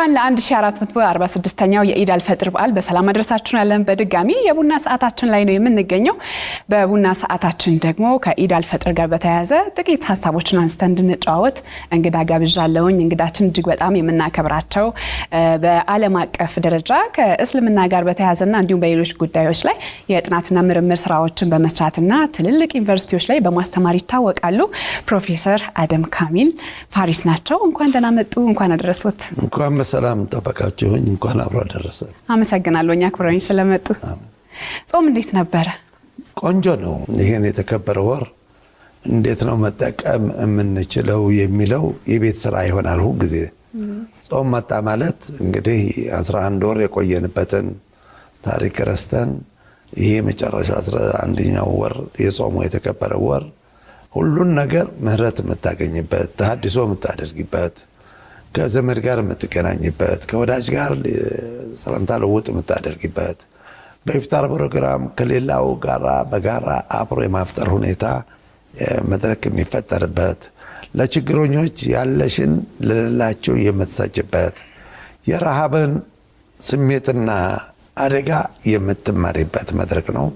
እንኳን ለ1446ኛው የኢድ አልፈጥር በዓል በሰላም አድረሳችሁ ያለን በድጋሚ የቡና ሰዓታችን ላይ ነው የምንገኘው። በቡና ሰዓታችን ደግሞ ከኢድ አልፈጥር ጋር በተያያዘ ጥቂት ሐሳቦችን አንስተን እንድንጨዋወት እንግዳ ጋብዣለሁኝ። እንግዳችን እጅግ በጣም የምናከብራቸው በዓለም አቀፍ ደረጃ ከእስልምና ጋር በተያያዘና እንዲሁም በሌሎች ጉዳዮች ላይ የጥናትና ምርምር ስራዎችን በመስራትና ትልልቅ ዩኒቨርሲቲዎች ላይ በማስተማር ይታወቃሉ። ፕሮፌሰር አደም ካሚል ፋሪስ ናቸው። እንኳን ደህና መጡ። እንኳን አደረሱት። እንኳን በሰላም ተጠበቃችሁኝ። እንኳን አብሮ አደረሰ። አመሰግናለሁ አክብረውኝ ስለመጡ። ጾም እንዴት ነበረ? ቆንጆ ነው። ይሄን የተከበረ ወር እንዴት ነው መጠቀም የምንችለው የሚለው የቤት ስራ ይሆናል። ሁሉ ጊዜ ጾም መጣ ማለት እንግዲህ 11 ወር የቆየንበትን ታሪክ ረስተን ይሄ መጨረሻ 11ኛው ወር የጾሙ የተከበረ ወር ሁሉን ነገር ምህረት የምታገኝበት፣ ተሐድሶ የምታደርጊበት፣ ከዘመድ ጋር የምትገናኝበት፣ ከወዳጅ ጋር ሰላምታ ልውውጥ የምታደርጊበት፣ በኢፍጣር ፕሮግራም ከሌላው ጋራ በጋራ አብሮ የማፍጠር ሁኔታ መድረክ የሚፈጠርበት፣ ለችግረኞች ያለሽን ለሌላቸው የምትሰጭበት፣ የረሃብን ስሜትና አደጋ የምትማሪበት መድረክ ነው።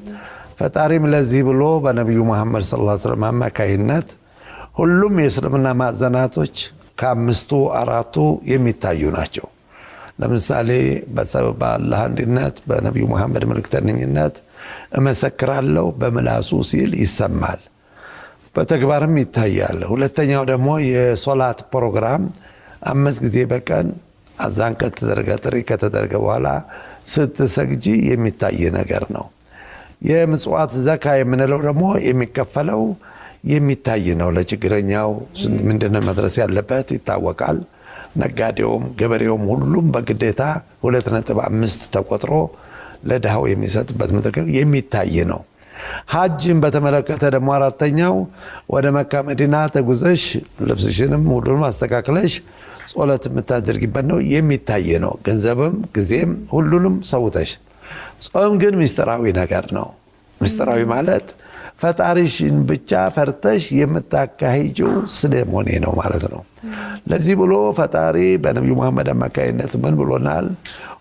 ፈጣሪም ለዚህ ብሎ በነቢዩ መሐመድ ሰለላሁ ዐለይሂ ወሰለም አማካይነት ሁሉም የእስልምና ማዕዘናቶች ከአምስቱ አራቱ የሚታዩ ናቸው። ለምሳሌ በአላህ አንድነት፣ በነቢዩ መሐመድ መልእክተኝነት እመሰክራለሁ በምላሱ ሲል ይሰማል፣ በተግባርም ይታያል። ሁለተኛው ደግሞ የሶላት ፕሮግራም 5 ጊዜ በቀን አዛን ጥሪ ከተደረገ በኋላ ስትሰግጂ የሚታይ ነገር ነው። የምጽዋት ዘካ የምንለው ደግሞ የሚከፈለው የሚታይ ነው። ለችግረኛው ምንድነው መድረስ ያለበት ይታወቃል። ነጋዴውም ገበሬውም ሁሉም በግዴታ 2.5 ተቆጥሮ ለድሃው የሚሰጥበት መድረክ የሚታይ ነው። ሐጅን በተመለከተ ደግሞ አራተኛው ወደ መካ መዲና ተጉዘሽ ልብስሽንም ሁሉንም አስተካክለሽ ጾለት የምታደርጊበት ነው፣ የሚታይ ነው። ገንዘብም ጊዜም ሁሉንም ሰውተሽ። ጾም ግን ምስጢራዊ ነገር ነው። ምስጢራዊ ማለት ፈጣሪሽን ብቻ ፈርተሽ የምታካሂጂው ስለሞኔ ነው ማለት ነው። ለዚህ ብሎ ፈጣሪ በነቢዩ መሐመድ አማካይነት ምን ብሎናል?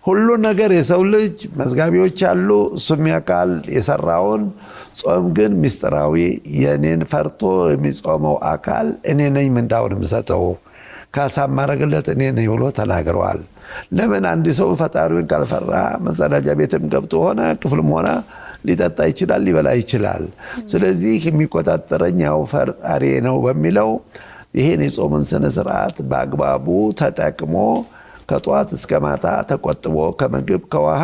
ሁሉ ነገር የሰው ልጅ መዝጋቢዎች አሉ፣ እሱም ያውቃል የሰራውን። ጾም ግን ምስጢራዊ፣ የኔን ፈርቶ የሚጾመው አካል እኔ ነኝ ምንዳውን የምሰጠው፣ ካሳ ማረግለት እኔ ነኝ ብሎ ተናግረዋል። ለምን አንድ ሰው ፈጣሪውን ካልፈራ መጸዳጃ ቤትም ገብቶ ሆነ ክፍልም ሆነ ሊጠጣ ይችላል፣ ሊበላ ይችላል። ስለዚህ የሚቆጣጠረኝ ያው ፈጣሪ ነው በሚለው ይሄን የጾምን ስነ ስርዓት በአግባቡ ተጠቅሞ ከጧት እስከ ማታ ተቆጥቦ ከምግብ ከውሃ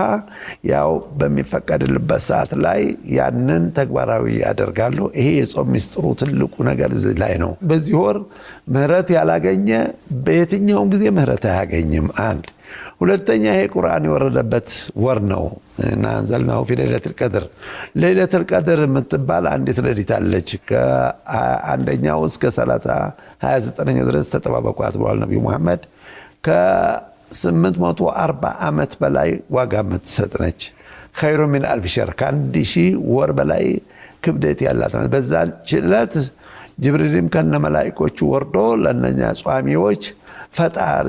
ያው በሚፈቀድልበት ሰዓት ላይ ያንን ተግባራዊ ያደርጋሉ። ይሄ የጾም ሚስጥሩ ትልቁ ነገር እዚህ ላይ ነው። በዚህ ወር ምህረት ያላገኘ በየትኛውም ጊዜ ምህረት አያገኝም። አንድ ሁለተኛ ይሄ ቁርአን የወረደበት ወር ነው እና አንዘልናሁ ፊ ለይለቱል ቀድር። ለይለቱል ቀድር የምትባል አንዲት ሌሊት አለች። ከአንደኛው እስከ 29ኛው ድረስ ተጠባበቋት ብሏል ነብዩ መሐመድ። ከ840 ዓመት በላይ ዋጋ የምትሰጥ ነች። ኸይሩ ሚን አልፍ ሸህር፣ ከ1000 ወር በላይ ክብደት ያላት ነው። በዛች ዕለት ጅብሪልም ከነ መላእክቶቹ ወርዶ ለነኛ ጿሚዎች ፈጣሪ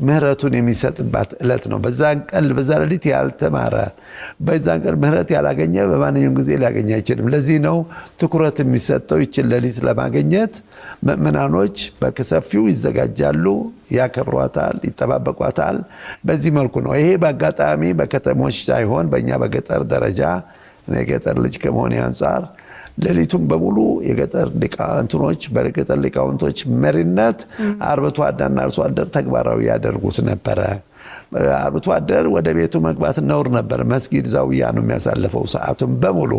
ምህረቱን የሚሰጥባት ዕለት ነው። በዛን ቀን በዛ ሌሊት ያልተማረ በዛን ቀን ምህረት ያላገኘ በማንኛውም ጊዜ ሊያገኝ አይችልም። ለዚህ ነው ትኩረት የሚሰጠው ይችን ሌሊት ለማግኘት። ምእመናኖች በሰፊው ይዘጋጃሉ፣ ያከብሯታል፣ ይጠባበቋታል። በዚህ መልኩ ነው። ይሄ በአጋጣሚ በከተሞች ሳይሆን በእኛ በገጠር ደረጃ እኔ ገጠር ልጅ ከመሆኔ አንጻር ሌሊቱን በሙሉ የገጠር ሊቃውንቶች በገጠር ሊቃውንቶች መሪነት አርብቶ አደርና አርሶ አደር ተግባራዊ ያደርጉት ነበረ። አርብቶ አደር ወደ ቤቱ መግባት ነውር ነበር። መስጊድ ዛውያ ነው የሚያሳልፈው ሰዓቱን በሙሉ።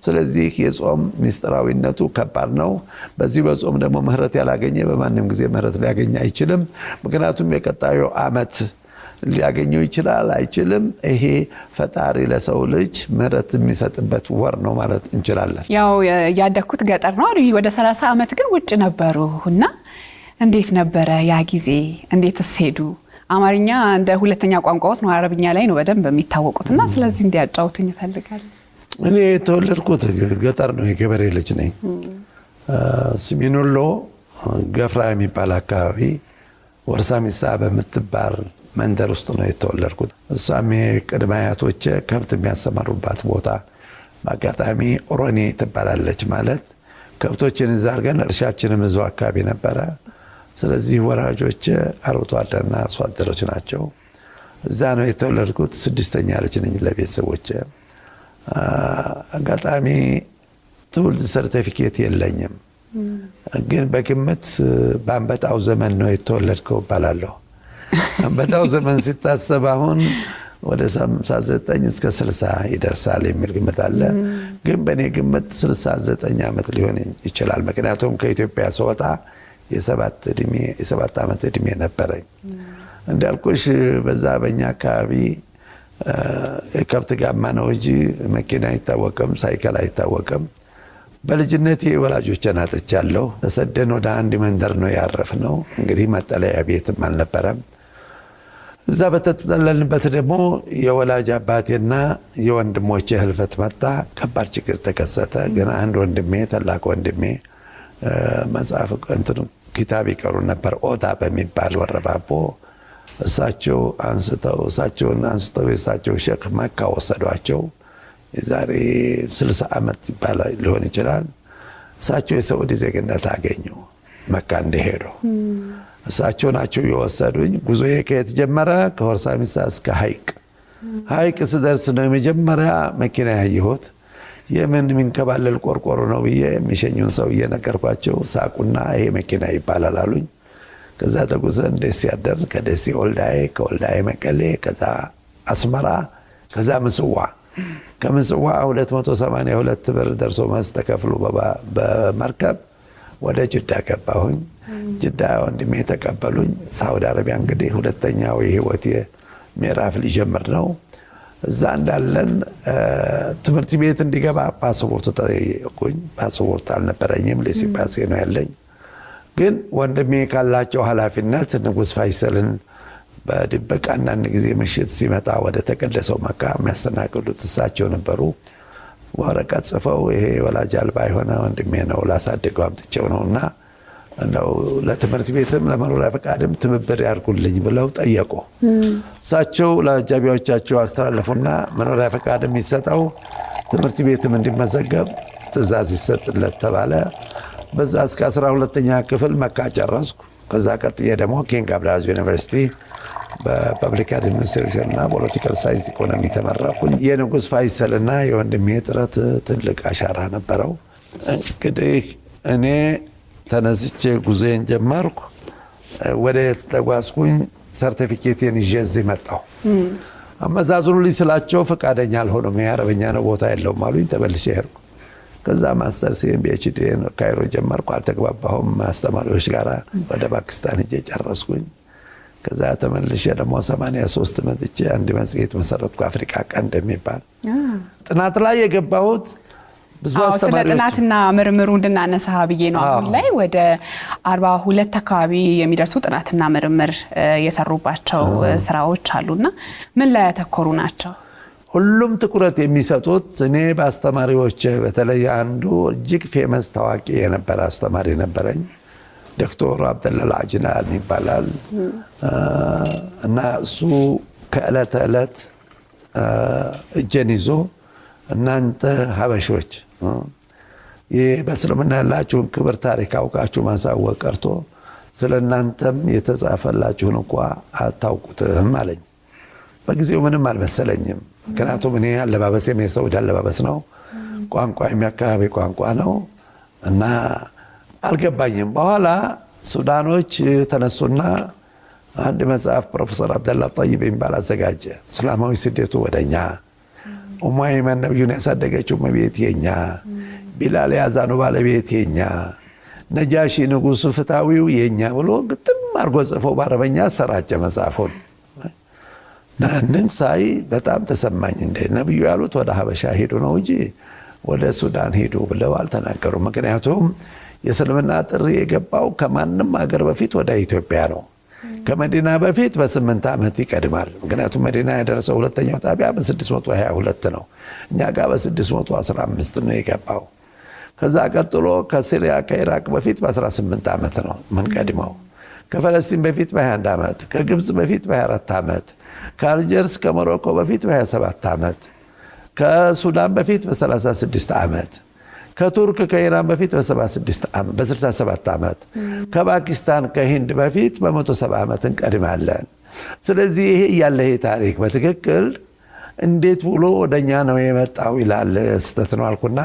ስለዚህ የጾም ምስጢራዊነቱ ከባድ ነው። በዚህ በጾም ደግሞ ምህረት ያላገኘ በማንም ጊዜ ምህረት ሊያገኝ አይችልም። ምክንያቱም የቀጣዩ ዓመት ሊያገኘው ይችላል አይችልም። ይሄ ፈጣሪ ለሰው ልጅ ምህረት የሚሰጥበት ወር ነው ማለት እንችላለን። ያው ያደኩት ገጠር ነው። ወደ 30 ዓመት ግን ውጭ ነበሩና እንዴት ነበረ ያ ጊዜ? እንዴትስ ሄዱ? አማርኛ እንደ ሁለተኛ ቋንቋዎት ነው፣ አረብኛ ላይ ነው በደንብ የሚታወቁትና ስለዚህ እንዲያጫውቱኝ እፈልጋለሁ። እኔ የተወለድኩት ገጠር ነው፣ የገበሬ ልጅ ነኝ። ሰሜን ወሎ ገፍራ የሚባል አካባቢ ወርሳሚሳ በምትባል መንደር ውስጥ ነው የተወለድኩት። እሷም የቅድመ አያቶቼ ከብት የሚያሰማሩባት ቦታ በአጋጣሚ ኦሮኔ ትባላለች። ማለት ከብቶችን እዛ አድርገን እርሻችንም እዛው አካባቢ ነበረ። ስለዚህ ወላጆቼ አርብቶ አደርና አርሶ አደሮች ናቸው። እዛ ነው የተወለድኩት። ስድስተኛ ልጅ ነኝ ለቤተሰቦቼ። አጋጣሚ ትውልድ ሰርቲፊኬት የለኝም፣ ግን በግምት በአንበጣው ዘመን ነው የተወለድከው እባላለሁ። አንበጣው ዘመን ሲታሰብ አሁን ወደ 59 እስከ 60 ይደርሳል የሚል ግምት አለ። ግን በእኔ ግምት 69 ዓመት ሊሆን ይችላል። ምክንያቱም ከኢትዮጵያ ስወጣ የ7 ዓመት ዕድሜ ነበረኝ። እንዳልኩሽ በዛ በእኛ አካባቢ የከብት ጋማ ነው እንጂ መኪና አይታወቅም፣ ሳይክል አይታወቅም። በልጅነቴ ወላጆቼን አጥቻለሁ። ተሰደን ወደ አንድ መንደር ነው ያረፍነው። እንግዲህ መጠለያ ቤትም አልነበረም። እዛ በተጠለልንበት ደግሞ የወላጅ አባቴና የወንድሞቼ ህልፈት መጣ። ከባድ ችግር ተከሰተ። ግን አንድ ወንድሜ ታላቅ ወንድሜ መጽሐፍ ኪታብ ይቀሩ ነበር፣ ኦዳ በሚባል ወረባቦ። እሳቸውን አንስተው የእሳቸው ሼክ መካ ወሰዷቸው። የዛሬ 60 ዓመት ይባላል ሊሆን ይችላል። እሳቸው የሳዑዲ ዜግነት አገኙ መካ እንደሄዱ። እሳቸው ናቸው የወሰዱኝ። ጉዞዬ ከየት ጀመረ? ከሆርሳሚሳ እስከ ሀይቅ ስደርስ ነው የመጀመሪያ መኪና ያየሁት። የምን የሚንከባለል ቆርቆሮ ነው ብዬ የሚሸኙን ሰው እየነገርኳቸው ሳቁና ይሄ መኪና ይባላል አሉኝ። ከዛ ተጉዘን ደሴ ያደርን። ከደሴ ወልዳዬ፣ ከወልዳዬ መቀሌ፣ ከዛ አስመራ፣ ከዛ ምጽዋ። ከምጽዋ 282 ብር ደርሶ መልስ ተከፍሎ በመርከብ ወደ ጅዳ ገባሁኝ። ጅዳ ወንድሜ ተቀበሉኝ። ሳውዲ አረቢያ እንግዲህ ሁለተኛው የህይወት ምዕራፍ ሊጀምር ነው። እዛ እንዳለን ትምህርት ቤት እንዲገባ ፓስፖርት ጠየቁኝ። ፓስፖርት አልነበረኝም፣ ሌሲፓሴ ነው ያለኝ። ግን ወንድሜ ካላቸው ኃላፊነት ንጉሥ ፋይሰልን በድብቅ አንዳንድ ጊዜ ምሽት ሲመጣ ወደ ተቀደሰው መካ የሚያስተናግዱት እሳቸው ነበሩ። ወረቀት ጽፈው ይሄ ወላጅ አልባ የሆነ ወንድሜ ነው ላሳድገው አምጥቼው ነውና እንደው ለትምህርት ቤትም ለመኖሪያ ፈቃድም ትብብር ያርጉልኝ ብለው ጠየቁ። እሳቸው ለአጃቢዎቻቸው አስተላለፉና መኖሪያ ፈቃድም ይሰጠው ትምህርት ቤትም እንዲመዘገብ ትእዛዝ ይሰጥለት ተባለ። በዛ እስከ 12ኛ ክፍል መካ ጨረስኩ። ከዛ ቀጥዬ ደግሞ ኪንግ አብዱልአዚዝ ዩኒቨርሲቲ በፐብሊክ አድሚኒስትሬሽን እና ፖለቲካል ሳይንስ ኢኮኖሚ ተመረኩኝ። የንጉሥ ፋይሰልና የወንድሜ ጥረት ትልቅ አሻራ ነበረው። እንግዲህ እኔ ተነስቼ ጉዞዬን ጀመርኩ። ወደ ተጓዝኩኝ። ሰርቲፊኬቴን ይዤ እዚህ መጣሁ። አመዛዝኑልኝ ስላቸው ፈቃደኛ አልሆኑም። የአረበኛ ነው ቦታ የለውም አሉኝ። ተመልሼ ሄድኩ። ከዛ ማስተርሴን ፒኤችዲን ካይሮ ጀመርኩ። አልተግባባሁም አስተማሪዎች ጋር። ወደ ፓኪስታን ሄጄ ጨረስኩኝ። ከዛ ተመልሼ ደግሞ 83 መጥቼ አንድ መጽሔት መሰረትኩ፣ አፍሪካ ቀንድ የሚባል ጥናት ላይ የገባሁት ብዙ አስተማሪዎች። ስለ ጥናትና ምርምሩ እንድናነሳ ብዬ ነው። አሁን ላይ ወደ 42 አካባቢ የሚደርሱ ጥናትና ምርምር የሰሩባቸው ስራዎች አሉና ምን ላይ ያተኮሩ ናቸው? ሁሉም ትኩረት የሚሰጡት እኔ በአስተማሪዎች በተለይ አንዱ እጅግ ፌመስ ታዋቂ የነበረ አስተማሪ ነበረኝ፣ ዶክተር አብደላል አጅናል ይባላል። እና እሱ ከዕለት ዕለት እጄን ይዞ እናንተ ሀበሾች በእስልምና ያላችሁን ክብር ታሪክ አውቃችሁ ማሳወቅ ቀርቶ ስለ እናንተም የተጻፈላችሁን እንኳ አታውቁትም አለኝ። በጊዜው ምንም አልመሰለኝም። ምክንያቱም እኔ አለባበሴም የሳዑዲ አለባበስ ነው፣ ቋንቋ የሚያካባቢ ቋንቋ ነው እና አልገባኝም። በኋላ ሱዳኖች ተነሱና አንድ መጽሐፍ ፕሮፌሰር አብደላ ጠይብ የሚባል አዘጋጀ። እስላማዊ ስደቱ ወደኛ፣ ኡሙ አይመን ነብዩን ያሳደገችው እመቤት የኛ፣ ቢላል ያዛኑ ባለቤት የኛ፣ ነጃሺ ንጉሱ ፍታዊው የኛ ብሎ ግጥም አድርጎ ጽፎ በአረበኛ ሰራጨ መጽሐፉን። ናንን ሳይ በጣም ተሰማኝ። እንደ ነብዩ ያሉት ወደ ሀበሻ ሄዱ ነው እንጂ ወደ ሱዳን ሄዱ ብለው አልተናገሩም። ምክንያቱም የእስልምና ጥሪ የገባው ከማንም ሀገር በፊት ወደ ኢትዮጵያ ነው። ከመዲና በፊት በ8 ዓመት ይቀድማል። ምክንያቱም መዲና ያደረሰው ሁለተኛው ጣቢያ በ622 ነው። እኛ ጋር በ615 ነው የገባው። ከዛ ቀጥሎ ከሲሪያ ከኢራቅ በፊት በ18 ዓመት ነው ምን ቀድመው። ከፈለስቲን በፊት በ21 ዓመት፣ ከግብፅ በፊት በ24 ዓመት፣ ከአልጀርስ ከሞሮኮ በፊት በ27 ዓመት፣ ከሱዳን በፊት በ36 ዓመት፣ ከቱርክ ከኢራን በፊት በ67 ዓመት፣ ከፓኪስታን ከሂንድ በፊት በ170 ዓመት እንቀድማለን። ስለዚህ ይሄ ያለ ይሄ ታሪክ በትክክል እንዴት ብሎ ወደኛ ነው የመጣው ይላል። ስተት ነው አልኩና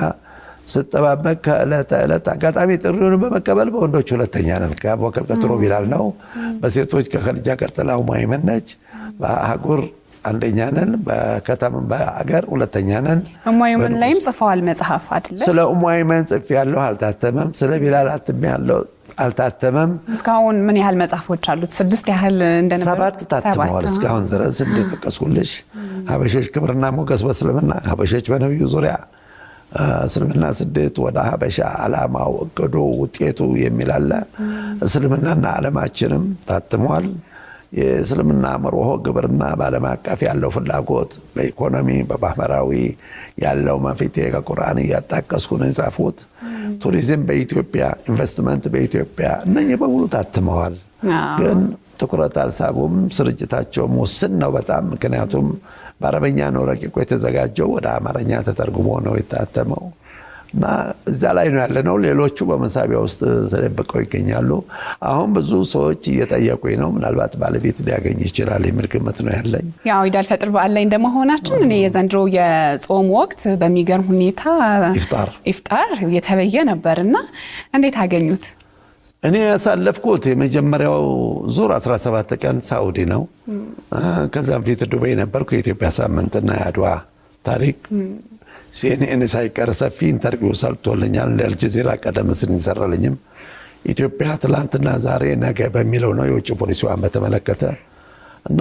ስጠባበቅ ከዕለት ዕለት አጋጣሚ ጥሪውን በመቀበል በወንዶች ሁለተኛ ነን። ከአቡበከር ቀጥሎ ቢላል ነው። በሴቶች ከኸዲጃ ቀጥላ ኡሙ አይመን ነች። በአህጉር አንደኛ ነን፣ በከተማም በአገር ሁለተኛ ነን። ኡሙ አይመን ላይም ጽፈዋል መጽሐፍ አይደለ? ስለ ኡሙ አይመን ጽፌያለሁ፣ አልታተመም። ስለ ቢላል አትሜያለሁ፣ አልታተመም። እስካሁን ምን ያህል መጽሐፎች አሉት? 6 ያህል እንደነበር 7 ታትመዋል እስካሁን ድረስ እንደጠቀስኩልሽ። ሀበሾች ክብርና ሞገስ በእስልምና፣ ሀበሾች በነቢዩ ዙሪያ፣ እስልምና ስደት ወደ ሀበሻ፣ ዓላማው፣ እቅዱ፣ ውጤቱ የሚል አለ። እስልምናና ዓለማችንም ታትሟል። የእስልምና መርሆ ግብርና በዓለም አቀፍ ያለው ፍላጎት በኢኮኖሚ በማህበራዊ ያለው መፍትሄ ከቁርአን እያጣቀስኩ ነው የጻፉት። ቱሪዝም በኢትዮጵያ፣ ኢንቨስትመንት በኢትዮጵያ እነኚህ በሙሉ ታትመዋል። ግን ትኩረት አልሳቡም። ስርጭታቸውም ውስን ነው በጣም። ምክንያቱም በአረበኛ ነው ረቂቁ የተዘጋጀው፣ ወደ አማርኛ ተተርጉሞ ነው የታተመው እና እዛ ላይ ነው ያለነው። ሌሎቹ በመሳቢያ ውስጥ ተደብቀው ይገኛሉ። አሁን ብዙ ሰዎች እየጠየቁኝ ነው። ምናልባት ባለቤት ሊያገኝ ይችላል የሚል ግምት ነው ያለኝ። ያው ኢድ አልፈጥር በዓል ላይ እንደመሆናችን እኔ የዘንድሮ የጾም ወቅት በሚገርም ሁኔታ ኢፍጣር የተለየ ነበርና እንዴት አገኙት? እኔ ያሳለፍኩት የመጀመሪያው ዙር 17 ቀን ሳኡዲ ነው። ከዛም ፊት ዱባይ ነበርኩ። የኢትዮጵያ ሳምንትና የአድዋ ታሪክ ሲኤንኤን ሳይቀር ሰፊ ኢንተርቪው ሰልቶልኛል። እንደ አልጀዚራ ቀደም ሲል ይሰራልኝም። ኢትዮጵያ ትላንትና ዛሬ ነገ በሚለው ነው የውጭ ፖሊሲዋን በተመለከተ እና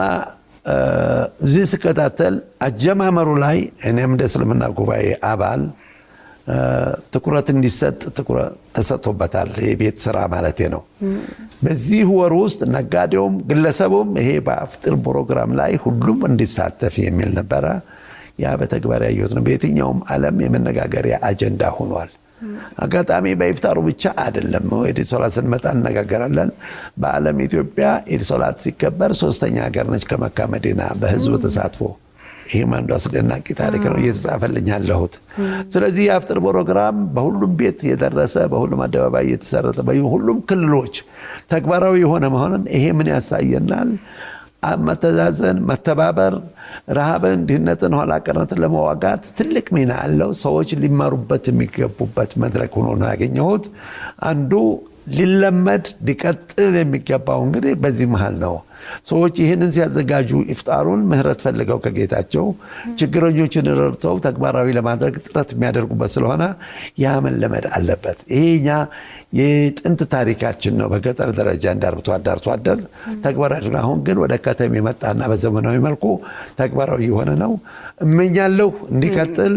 እዚህ ስከታተል አጀማመሩ ላይ እኔም እንደ እስልምና ጉባኤ አባል ትኩረት እንዲሰጥ ትኩረት ተሰጥቶበታል። የቤት ስራ ማለት ነው። በዚህ ወር ውስጥ ነጋዴውም ግለሰቡም ይሄ በአፍጥር ፕሮግራም ላይ ሁሉም እንዲሳተፍ የሚል ነበረ። ያ በተግባር ያየሁት ነው። በየትኛውም ዓለም የመነጋገሪያ አጀንዳ ሆኗል። አጋጣሚ በኢፍጣሩ ብቻ አይደለም። ኢድ ሶላት ስንመጣ እነጋገራለን። በዓለም ኢትዮጵያ ኢድ ሶላት ሲከበር 3ኛ ሀገር ነች ከመካ መዲና በህዝብ ተሳትፎ። ይህም አንዱ አስደናቂ ታሪክ ነው እየተጻፈልኝ ያለሁት። ስለዚህ የአፍጥር ፕሮግራም በሁሉም ቤት የደረሰ በሁሉም አደባባይ የተሰረተ በሁሉም ክልሎች ተግባራዊ የሆነ መሆኑን ይሄ ምን ያሳየናል? መተዛዘን፣ መተባበር፣ ረሃብን፣ ድህነትን፣ ኋላ ቀርነትን ለመዋጋት ትልቅ ሚና አለው። ሰዎች ሊማሩበት የሚገቡበት መድረክ ሆኖ ነው ያገኘሁት። አንዱ ሊለመድ ሊቀጥል የሚገባው እንግዲህ በዚህ መሃል ነው። ሰዎች ይህንን ሲያዘጋጁ ኢፍጣሩን ምህረት ፈልገው ከጌታቸው ችግረኞችን ረድተው ተግባራዊ ለማድረግ ጥረት የሚያደርጉበት ስለሆነ ያ መለመድ አለበት። ይሄኛ የጥንት ታሪካችን ነው። በገጠር ደረጃ እንዳርብቶ አደር ተግባራዊ አሁን ግን ወደ ከተማ የመጣና በዘመናዊ መልኩ ተግባራዊ የሆነ ነው። እመኛለሁ እንዲቀጥል።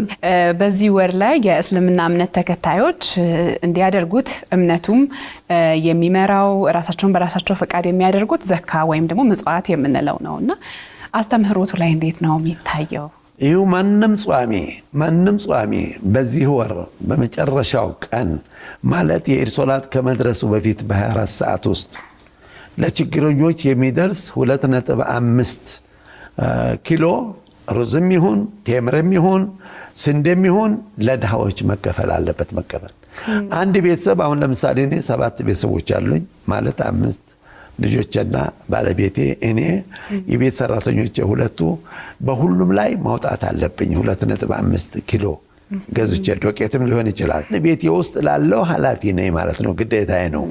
በዚህ ወር ላይ የእስልምና እምነት ተከታዮች እንዲያደርጉት እምነቱም የሚመራው ራሳቸውን በራሳቸው ፈቃድ የሚያደርጉት ዘካ ወይም ደግሞ ምጽዋት የምንለው ነውና አስተምህሮቱ ላይ እንዴት ነው የሚታየው? ይሁ ማንም ጿሚ በዚህ ወር በመጨረሻው ቀን ማለት የኢድ ሶላት ከመድረሱ በፊት በ24 ሰዓት ውስጥ ለችግረኞች የሚደርስ 2.5 ኪሎ ሩዝም ይሁን ቴምርም ይሁን ስንዴም ይሁን ለድሃዎች መከፈል አለበት። አንድ ቤተሰብ አሁን ለምሳሌ እኔ 7 ቤተሰቦች አሉኝ ማለት 5 ልጆችና ባለቤቴ እኔ የቤት ሰራተኞች ሁለቱ በሁሉም ላይ ማውጣት አለብኝ 2.5 ኪሎ ገዝቼ ዶቄትም ሊሆን ይችላል። ቤቴ ውስጥ ላለው ኃላፊ ነኝ ማለት ነው። ግዴታዬ ነው።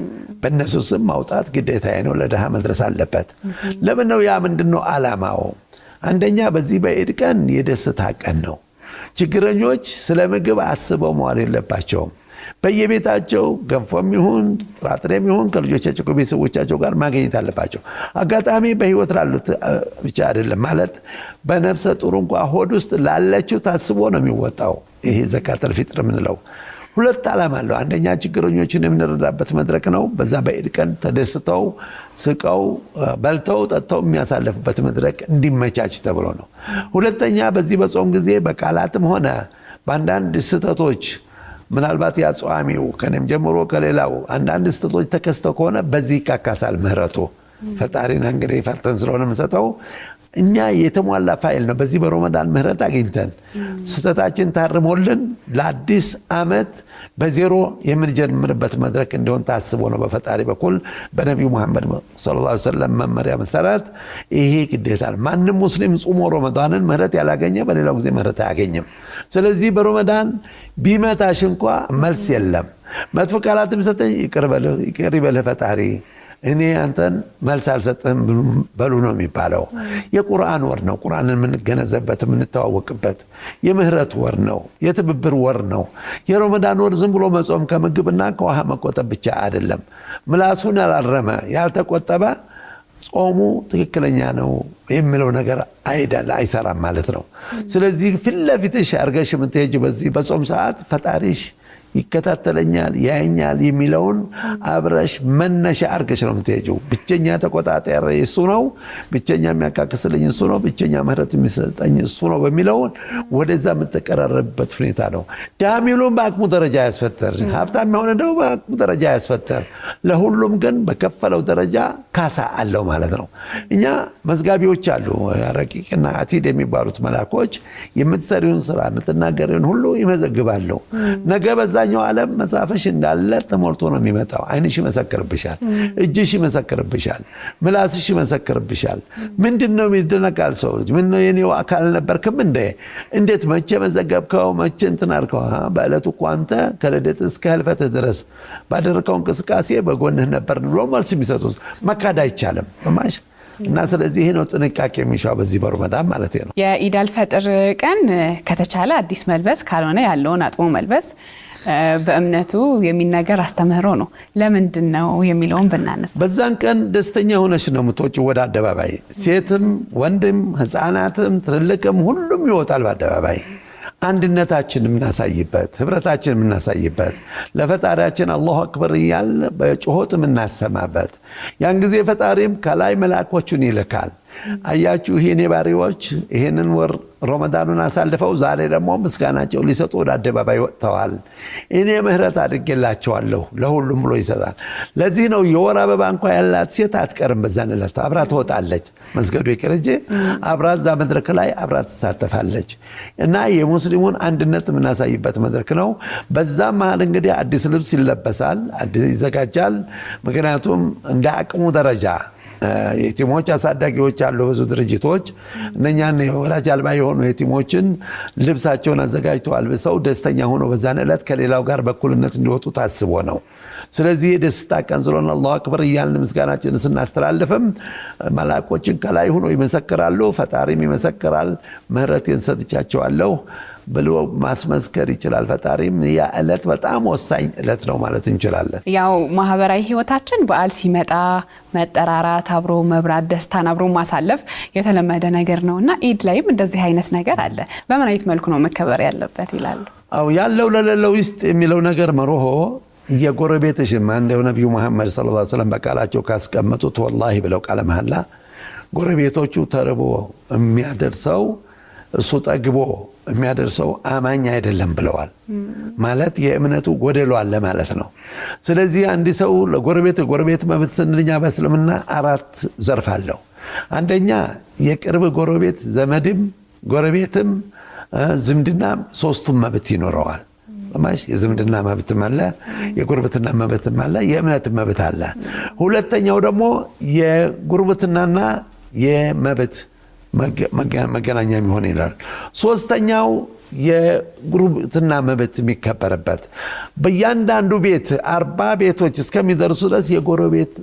በእነሱ ስም ማውጣት ግዴታዬ ነው። ለድሃ መድረስ አለበት። ለምን ነው? ያ ምንድነው ዓላማው? አንደኛ በዚህ በኢድ ቀን የደስታ ቀን ነው። ችግረኞች ስለ ምግብ አስበው መዋል የለባቸውም። በየቤታቸው ገንፎም ይሁን ጥራጥሬም ይሁን ከልጆቻቸው ከቤተሰቦቻቸው ጋር ማግኘት አለባቸው። አጋጣሚ በህይወት ላሉት ብቻ አይደለም ማለት በነፍሰ ጡር እንኳን ሆድ ውስጥ ላለችው ታስቦ ነው የሚወጣው። ይሄ ዘካተል ፊጥር የምንለው 2 ዓላማ አለው። አንደኛ ችግረኞችን የምንረዳበት መድረክ ነው። በዛ በኢድ ቀን ተደስተው ስቀው በልተው ጠጥተው የሚያሳልፉበት መድረክ እንዲመቻች ተብሎ ነው። ሁለተኛ በዚህ በጾም ጊዜ በቃላትም ሆነ በአንዳንድ ስህተቶች ምናልባት ያጿሚው ከነም ጀምሮ ከሌላው አንዳንድ ስህተቶች ተከስተው ከሆነ በዚህ ይካካሳል ምህረቱ። ፈጣሪና እንግዲህ ፈርተን ስለሆነ የምንሰጠው እኛ የተሟላ ፋይል ነው። በዚህ በረመዳን ምህረት አግኝተን ስህተታችን ታርሞልን ለአዲስ ዓመት በዜሮ የምንጀምርበት መድረክ እንዲሆን ታስቦ ነው በፈጣሪ በኩል በነቢዩ መሐመድ ሰለላሁ ዐለይሂ ወሰለም መመሪያ መሰረት ይሄ ግዴታ ነው። ማንም ሙስሊም ጾሞ ረመዳንን ምህረት ያላገኘ በሌላው ጊዜ ምህረት አያገኝም። ስለዚህ በረመዳን ቢመታሽ እንኳ መልስ የለም። መጥፎ ቃላትም ሰጠኝ ይቅር ይበልህ ፈጣሪ እኔ አንተን መልስ አልሰጥህም በሉ ነው የሚባለው። የቁርአን ወር ነው። ቁርአንን የምንገነዘበት የምንተዋወቅበት የምህረት ወር ነው። የትብብር ወር ነው። የረመዳን ወር ዝም ብሎ መጾም ከምግብና ከውሃ መቆጠብ ብቻ አይደለም። ምላሱን ያላረመ ያልተቆጠበ ጾሙ ትክክለኛ ነው የሚለው ነገር አይሰራም ማለት ነው። ስለዚህ ፊት ለፊትሽ አርገሽ የምትሄጂ በዚህ በጾም ሰዓት ፈጣሪሽ ይከታተለኛል ያየኛል የሚለውን አብረሽ መነሻ አርገሽ ነው የምትሄጂው። ብቸኛ ተቆጣጣሪ እሱ ነው፣ ብቸኛ የሚያካክስልኝ እሱ ነው፣ ብቸኛ ምህረት የሚሰጠኝ እሱ ነው በሚለውን ወደዛ የምትቀራረብበት ሁኔታ ነው። ዳሚሉን በአቅሙ ደረጃ ያስፈጠር፣ ሀብታም የሆነ ደግሞ በአቅሙ ደረጃ ያስፈጠር፣ ለሁሉም ግን በከፈለው ደረጃ ካሳ አለው ማለት ነው። እኛ መዝጋቢዎች አሉ፣ ረቂቅና አቲድ የሚባሉት መላኮች የምትሰሪውን ስራ የምትናገሪውን ሁሉ ይመዘግባሉ። ነገ በዛኛው ዓለም መጻፍሽ እንዳለ ተሞልቶ ነው የሚመጣው። አይንሽ ይመሰክርብሻል፣ እጅሽ ይመሰክርብሻል፣ ምላስሽ ይመሰክርብሻል። ምንድነው የሚደነቃል ሰው ልጅ ምን ነው የኔው አካል ነበርክም እንዴት መቼ መዘገብከው መቼ እንትናርከው? በእለቱ እኮ አንተ ከልደት እስከ ህልፈትህ ድረስ ባደረከው እንቅስቃሴ በጎንህ ነበር ብሎ መልስ የሚሰጡት መካድ አይቻልም ማሽ እና ስለዚህ ይሄ ነው ጥንቃቄ የሚሻው በዚህ በረመዳን ማለት ነው። የኢድ አልፈጥር ቀን ከተቻለ አዲስ መልበስ ካልሆነ ያለውን አጥቦ መልበስ በእምነቱ የሚነገር አስተምህሮ ነው። ለምንድን ነው የሚለውን ብናነሳ በዛን ቀን ደስተኛ ሆነሽ ነው የምትወጪው ወደ አደባባይ። ሴትም ወንድም ህፃናትም ትልልቅም ሁሉም ይወጣል በአደባባይ። አንድነታችን የምናሳይበት፣ ህብረታችን የምናሳይበት፣ ለፈጣሪያችን አላሁ አክበር እያል በጩኸት የምናሰማበት። ያን ጊዜ ፈጣሪም ከላይ መላእክቶቹን ይልካል። አያችሁ የኔ ባሪያዎች ይሄንን ወር ረመዳኑን አሳልፈው ዛሬ ደግሞ ምስጋናቸው ሊሰጡ ወደ አደባባይ ወጥተዋል፣ እኔ ምህረት አድርጌላቸዋለሁ ለሁሉም ብሎ ይሰጣል። ለዚህ ነው የወር አበባ እንኳን ያላት ሴት አትቀርም። በዛን ዕለት አብራ ትወጣለች። መስገዱ ይቅርጂ አብራ እዛ መድረክ ላይ አብራ ትሳተፋለች። እና የሙስሊሙን አንድነት የምናሳይበት መድረክ ነው። በዛ መሃል እንግዲህ አዲስ ልብስ ይለበሳል፣ አዲስ ይዘጋጃል። ምክንያቱም እንደ አቅሙ ደረጃ የቲሞች አሳዳጊዎች አሉ ብዙ ድርጅቶች እነኛን ወላጅ አልባ የሆኑ የቲሞችን ልብሳቸውን አዘጋጅተዋል። ሰው ደስተኛ ሆኖ በዛን ዕለት ከሌላው ጋር በኩልነት እንዲወጡ ታስቦ ነው። ስለዚህ የደስታ ቀን ስለሆነ አላሁ አክበር እያልን ምስጋናችንን ስናስተላልፍም መላእክቶችን ከላይ ሆኖ ይመሰክራሉ፣ ፈጣሪም ይመሰክራል። ምህረቴን ሰጥቻቸዋለሁ ብሎ ማስመስከር ይችላል ፈጣሪም። ያ ዕለት በጣም ወሳኝ ዕለት ነው ማለት እንችላለን። ያው ማህበራዊ ህይወታችን በዓል ሲመጣ መጠራራት፣ አብሮ መብራት፣ ደስታን አብሮ ማሳለፍ የተለመደ ነገር ነውና ኢድ ላይም እንደዚህ አይነት ነገር አለ። በምን አይነት መልኩ ነው መከበር ያለበት ይላሉ? አው ያለው ለሌለው ውስጥ የሚለው ነገር መርሆ የጎረቤትሽም እንደው ነብዩ መሐመድ ሰለላሁ ዐለይሂ ወሰለም በቃላቸው ካስቀመጡት ወላሂ ብለው ቃለ መሐላ ጎረቤቶቹ ተርቦ የሚያደርሰው እሱ ጠግቦ የሚያደርሰው አማኝ አይደለም ብለዋል። ማለት የእምነቱ ጎደሎ አለ ማለት ነው። ስለዚህ አንድ ሰው ለጎረቤት መብት ስንልኛ በእስልምና 4 ዘርፍ አለው። አንደኛ የቅርብ ጎረቤት ዘመድም ጎረቤትም ዝምድናም 3ቱም መብት ይኖረዋል። ማሽ የዝምድና መብትም አለ፣ የጉርብትና መብትም አለ፣ የእምነት መብት አለ። ሁለተኛው ደግሞ የጉርብትናና የመብት መገናኛ የሚሆን ይላል። ሶስተኛው የጉርብትና መብት የሚከበርበት በእያንዳንዱ ቤት 40 ቤቶች እስከሚደርሱ ድረስ የጎረቤት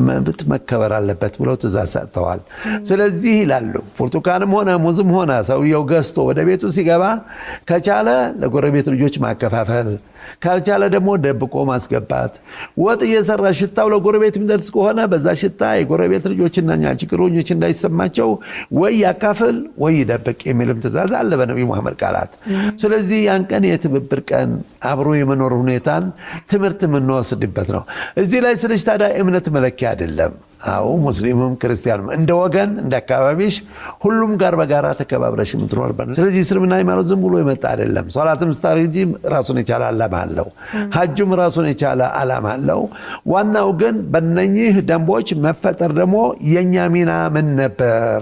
መብት መከበር አለበት ብለው ትእዛዝ ሰጥተዋል። ስለዚህ ይላሉ ብርቱካንም ሆነ ሙዝም ሆነ ሰውየው ገዝቶ ወደ ቤቱ ሲገባ ከቻለ ለጎረቤት ልጆች ማከፋፈል፣ ካልቻለ ደግሞ ደብቆ ማስገባት። ወጥ እየሰራ ሽታው ለጎረቤት የሚደርስ ከሆነ በዛ ሽታ የጎረቤት ልጆችና ችግረኞች እንዳይሰማቸው ወይ ያካፍል ወይ ይደብቅ የሚልም ትእዛዝ አለ በነብዩ መሐመድ ቃላት። ስለዚህ ያን ቀን የትብብር ቀን አብሮ የመኖር ሁኔታን ትምህርት የምንወስድበት ነው። እዚህ ላይ ስልሽ ታዲያ እምነት መለኪያ አይደለም። አዎ ሙስሊምም ክርስቲያንም እንደ ወገን እንደ አካባቢሽ ሁሉም ጋር በጋራ ተከባብረሽ የምትኖርበት። ስለዚህ እስልምና ሃይማኖት ዝም ብሎ የመጣ አይደለም። ሶላትም ስታርጂ ራሱን የቻለ ዓላማ አለው። ሐጅም ራሱን የቻለ ዓላማ አለው። ዋናው ግን በእነኚህ ደንቦች መፈጠር ደግሞ የኛ ሚና ምን ነበር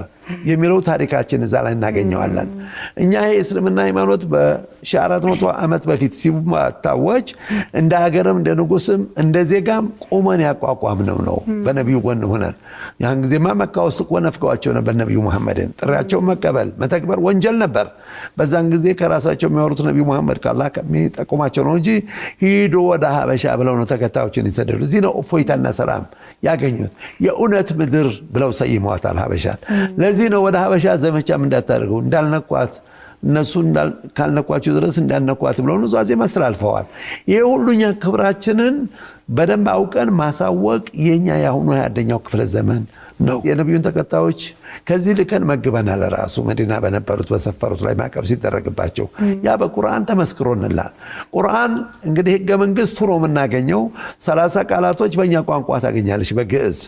የሚለው ታሪካችን እዛ ላይ እናገኘዋለን። እኛ ይሄ እስልምና ሃይማኖት በ1400 ዓመት በፊት ሲታወጅ እንደ ሀገርም እንደ ንጉስም እንደ ዜጋም ቁመን ያቋቋምነው ነው በነቢዩ ጎን ሆነን። ያን ጊዜማ መካ ውስጥ እኮ ነፍገዋቸው ነበር ነቢዩ መሐመድን። ጥሪያቸውን መቀበል መተግበር ወንጀል ነበር። በዛን ጊዜ ከራሳቸው የሚያወሩት ነቢዩ መሐመድ ካላህ ከሚጠቁማቸው ነው እንጂ ሂዶ ወደ ሀበሻ ብለው ነው ተከታዮችን ይሰደዱ። እዚህ ነው እፎይታና ሰላም ያገኙት። የእውነት ምድር ብለው ሰይመዋታል ሀበሻን። ለዚህ ነው ወደ ሀበሻ ዘመቻም እንዳታደርጉ እንዳልነኳት እነሱ ካልነኳቸው ድረስ እንዳልነኳት ብለው ኑዛዜ ማስተላልፈዋል። ይሄ ሁሉኛ ክብራችንን በደንብ አውቀን ማሳወቅ የኛ ያሁኑ 21ኛው ክፍለ ዘመን ነው። የነቢዩን ተከታዮች ከዚህ ልከን መግበናል። ራሱ መዲና በነበሩት በሰፈሩት ላይ ማዕቀብ ሲደረግባቸው ያ በቁርአን ተመስክሮንላል። ቁርአን እንግዲህ ህገ መንግስት ሆኖ የምናገኘው 30 ቃላቶች በእኛ ቋንቋ ታገኛለች በግዕዝ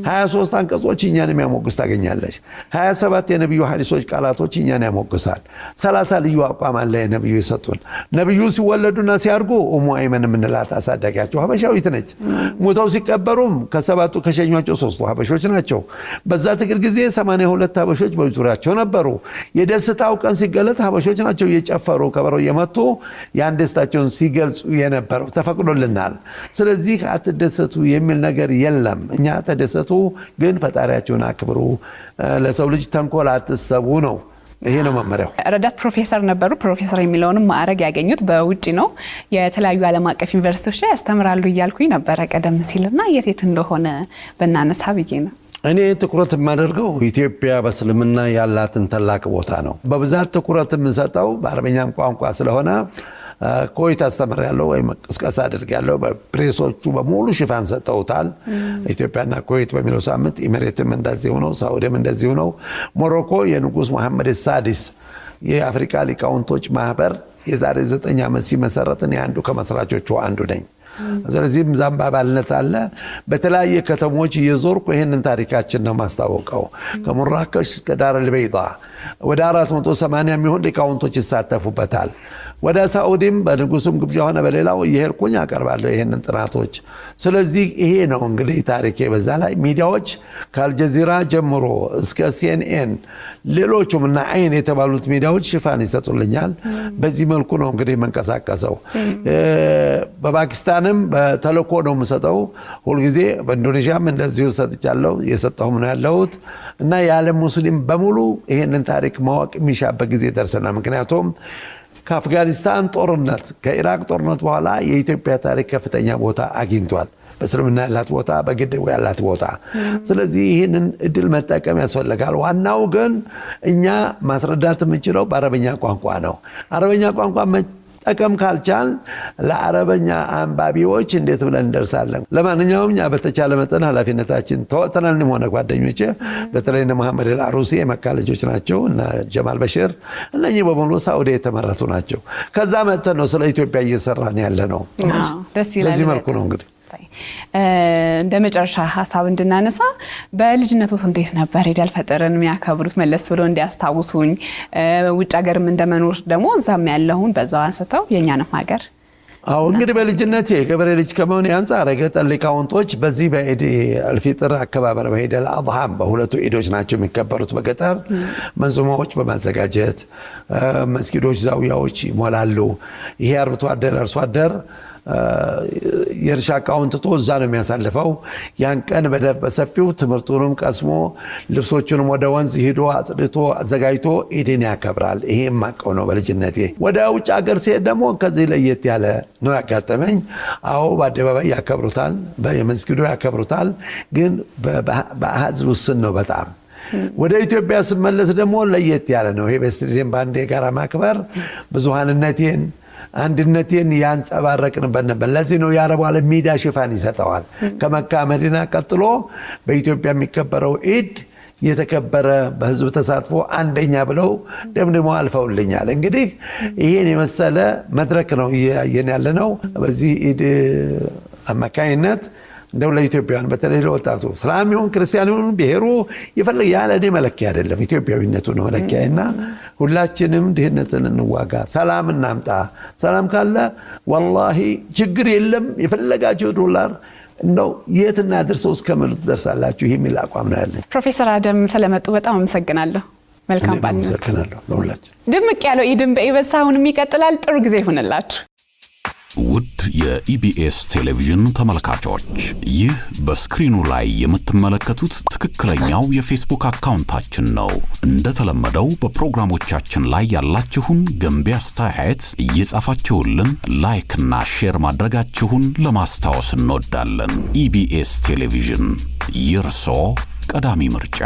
23 አንቀጾች እኛን የሚያሞግስ ታገኛለች። 27 የነቢዩ ሐዲሶች ቃላቶች እኛን ያሞግሳል። 30 ልዩ አቋም አለ የነቢዩ የሰጡን። ነቢዩ ሲወለዱና ሲያርጉ ኡሙ አይመን የምንላት አሳዳጊያቸው ሀበሻዊት ነች። ሞተው ሲቀበሩም ከሰባቱ ከሸኟቸው 3ቱ ሀበሾች ናቸው። በዛ ትግል ጊዜ 82 ሀበሾች በዙሪያቸው ነበሩ። የደስታው ቀን ሲገለጥ ሀበሾች ናቸው እየጨፈሩ ከበሮ እየመቱ ያን ደስታቸውን ሲገልጹ የነበረው ተፈቅዶልናል። ስለዚህ አትደሰቱ የሚል ነገር የለም። እኛ ተደሰቱ፣ ግን ፈጣሪያቸውን አክብሩ፣ ለሰው ልጅ ተንኮል አትሰቡ ነው። ይሄ ነው መመሪያው። ረዳት ፕሮፌሰር ነበሩ። ፕሮፌሰር የሚለውንም ማዕረግ ያገኙት በውጪ ነው። የተለያዩ ዓለም አቀፍ ዩኒቨርሲቲዎች ላይ ያስተምራሉ እያልኩኝ ነበረ ቀደም ሲልና የት እንደሆነ በእናነሳ ብዬ ነው። እኔ ትኩረት የማደርገው ኢትዮጵያ በእስልምና ያላትን ታላቅ ቦታ ነው። በብዛት ትኩረት የምንሰጠው በአረበኛም ቋንቋ ስለሆነ ኮይት አስተምሬያለሁ ወይም ቅስቀሳ አድርጌያለሁ። በፕሬሶቹ በሙሉ ሽፋን ሰጠውታል። ኢትዮጵያና ኮይት በሚለው ሳምንት፣ ኢሚሬትም እንደዚሁ ነው፣ ሳዑዲም እንደዚሁ ነው። ሞሮኮ የንጉስ መሐመድ ሳዲስ የአፍሪካ ሊቃውንቶች ማህበር የዛሬ 9 ዓመት ሲመሰረት እኔ አንዱ ከመስራቾቹ አንዱ ነኝ። ስለዚህም ዛምባባልነት አለ። በተለያየ ከተሞች እየዞርኩ ይህንን ታሪካችን ነው ማስታወቀው። ከሙራከሽ ከዳር አልበይዳ ወደ 480 የሚሆን ሊቃውንቶች ይሳተፉበታል። ወደ ሳዑዲም በንጉሱም ግብዣ ሆነ በሌላው እየሄድኩኝ አቀርባለሁ ይሄንን ጥናቶች። ስለዚህ ይሄ ነው እንግዲህ ታሪኬ። በዛ ላይ ሚዲያዎች ከአልጀዚራ ጀምሮ እስከ ሲኤንኤን ሌሎቹም እና አይን የተባሉት ሚዲያዎች ሽፋን ይሰጡልኛል። በዚህ መልኩ ነው እንግዲህ መንቀሳቀሰው። በፓኪስታንም በተልእኮ ነው የምሰጠው ሁልጊዜ። በኢንዶኔዥያም እንደዚሁ ሰጥቻለሁ፣ የሰጠሁም ነው ያለሁት እና የዓለም ሙስሊም በሙሉ ይሄንን ታሪክ ማወቅ የሚሻበት ጊዜ ደርሰናል። ምክንያቱም ከአፍጋኒስታን ጦርነት ከኢራቅ ጦርነት በኋላ የኢትዮጵያ ታሪክ ከፍተኛ ቦታ አግኝቷል። በእስልምና ያላት ቦታ፣ በግድቡ ያላት ቦታ። ስለዚህ ይህንን እድል መጠቀም ያስፈልጋል። ዋናው ግን እኛ ማስረዳት የምንችለው በአረበኛ ቋንቋ ነው። አረበኛ ቋንቋ ጠቀም ካልቻል ለአረበኛ አንባቢዎች እንዴት ብለን እንደርሳለን? ለማንኛውም እኛ በተቻለ መጠን ኃላፊነታችን ተወጥተናል። ሆነ ጓደኞቼ በተለይ እነ መሐመድ አልአሩሲ የመካ ልጆች ናቸው እና ጀማል በሽር እነኚህ በሙሉ ሳዑዲ የተመረቱ ናቸው። ከዛ መጥተን ነው ስለ ኢትዮጵያ እየሰራን ያለ ነው። በዚህ መልኩ ነው እንግዲህ እንደ መጨረሻ ሀሳብ እንድናነሳ በልጅነቶት እንዴት ነበር ኢድ አልፈጥርን የሚያከብሩት? መለስ ብሎ እንዲያስታውሱኝ። ውጭ ሀገርም እንደመኖር ደግሞ እዛም ያለውን በዛው አንስተው የኛንም ሀገር። አዎ እንግዲህ በልጅነቴ የገበሬ ልጅ ከመሆኔ አንፃር የገጠር ሊቃውንቶች በዚህ በኢድ አልፊጥር አከባበር በኢድ አልአድሃም በሁለቱ ኢዶች ናቸው የሚከበሩት። በገጠር መንዙማዎች በማዘጋጀት መስጊዶች፣ ዛውያዎች ይሞላሉ። ይሄ አርብቶ አርሶ አደር የእርሻ እቃውን ትቶ እዛ ነው የሚያሳልፈው። ያን ቀን በሰፊው ትምህርቱንም ቀስሞ ልብሶቹንም ወደ ወንዝ ሄዶ አጽድቶ አዘጋጅቶ ኢድን ያከብራል። ይሄ የማውቀው ነው በልጅነቴ። ወደ ውጭ ሀገር ሲሄድ ደግሞ ከዚህ ለየት ያለ ነው ያጋጠመኝ። አዎ በአደባባይ ያከብሩታል፣ በመስጊዱ ያከብሩታል፣ ግን በአሃዝ ውስን ነው በጣም። ወደ ኢትዮጵያ ስመለስ ደግሞ ለየት ያለ ነው። ይሄ በስቴዲየም ባንድ የጋራ ማክበር ብዙሃንነቴን አንድነቴን ያንጸባረቅንበት ነበር። ለዚህ ነው የአረቡ ዓለም ሚዲያ ሽፋን ይሰጠዋል። ከመካ መዲና ቀጥሎ በኢትዮጵያ የሚከበረው ኢድ የተከበረ በህዝብ ተሳትፎ አንደኛ ብለው ደምድሞ አልፈውልኛል። እንግዲህ ይሄን የመሰለ መድረክ ነው እያየን ያለ ነው። በዚህ ኢድ አማካይነት እንደው ለኢትዮጵያውያን በተለይ ለወጣቱ እስላም ይሁን ክርስቲያን ይሁን ብሔሩ ይፈልግ ያለ እኔ መለኪያ አይደለም፣ ኢትዮጵያዊነቱ ነው መለኪያና ሁላችንም ድህነትን እንዋጋ፣ ሰላም እናምጣ። ሰላም ካለ ወላሂ ችግር የለም። የፈለጋችሁ ዶላር እንደው የት እናድርሰው እስከምሉት ደርሳላችሁ የሚል አቋም ነው ያለኝ። ፕሮፌሰር አደም ስለመጡ በጣም አመሰግናለሁ። መልካም ባል ነው። አመሰግናለሁ ለሁላችሁ። ድምቅ ያለው ኢድን በኢቢኤስ አሁንም ይቀጥላል። ጥሩ ጊዜ ይሁንላችሁ። ውድ የኢቢኤስ ቴሌቪዥን ተመልካቾች፣ ይህ በስክሪኑ ላይ የምትመለከቱት ትክክለኛው የፌስቡክ አካውንታችን ነው። እንደተለመደው በፕሮግራሞቻችን ላይ ያላችሁን ገንቢ አስተያየት እየጻፋችሁልን ላይክና ሼር ማድረጋችሁን ለማስታወስ እንወዳለን። ኢቢኤስ ቴሌቪዥን የርሶ ቀዳሚ ምርጫ።